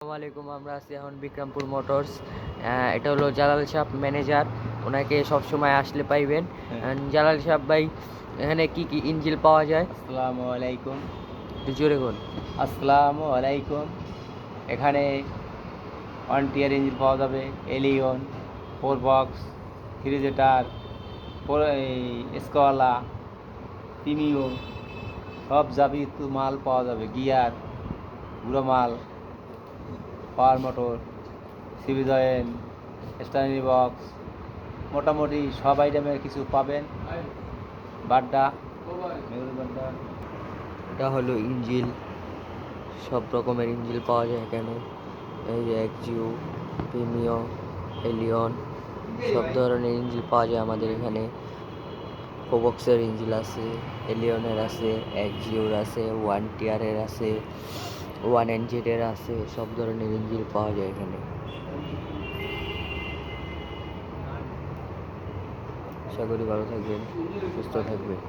আসসালামু আলাইকুম। আমরা আছি এখন বিক্রমপুর মোটরস। এটা হলো জালাল সাহেব ম্যানেজার, ওনাকে সবসময় আসলে পাইবেন। জালাল সাহেব ভাই, এখানে কি কি ইঞ্জিল পাওয়া যায়? আসসালামু আলাইকুম। একটু জোরে কোন। আসসালামু আলাইকুম। এখানে 1 টিয়ার ইঞ্জিন পাওয়া যাবে, এলিয়ন, 4 বক্স, 3 জেটার, স্কলা, প্রিমিও, সব যাবতীয় মাল পাওয়া যাবে। গিয়ার, গুঁড়ো মাল, পাওয়ার মোটর, সিবি জয়েন্ট, স্টাইনি বক্স, মোটামুটি সব আইটেমের কিছু পাবেন। বাড্ডা, মেরুল বাড্ডা। এটা হলো ইঞ্জিল, সব রকমের ইঞ্জিল পাওয়া যায় এখানে। এই যে এক্সিও, প্রিমিও, এলিয়ন, সব ধরনের ইঞ্জিল পাওয়া যায় আমাদের এখানে। কোবক্সের ইঞ্জিল আছে, এলিয়নের আছে, এক্সিওর আছে, 1 টিয়ারের আছে, 1NZ-এর আছে, সব ধরনের ইঞ্জিল পাওয়া যায় এখানে। আশা করি ভালো থাকবেন, সুস্থ থাকবেন।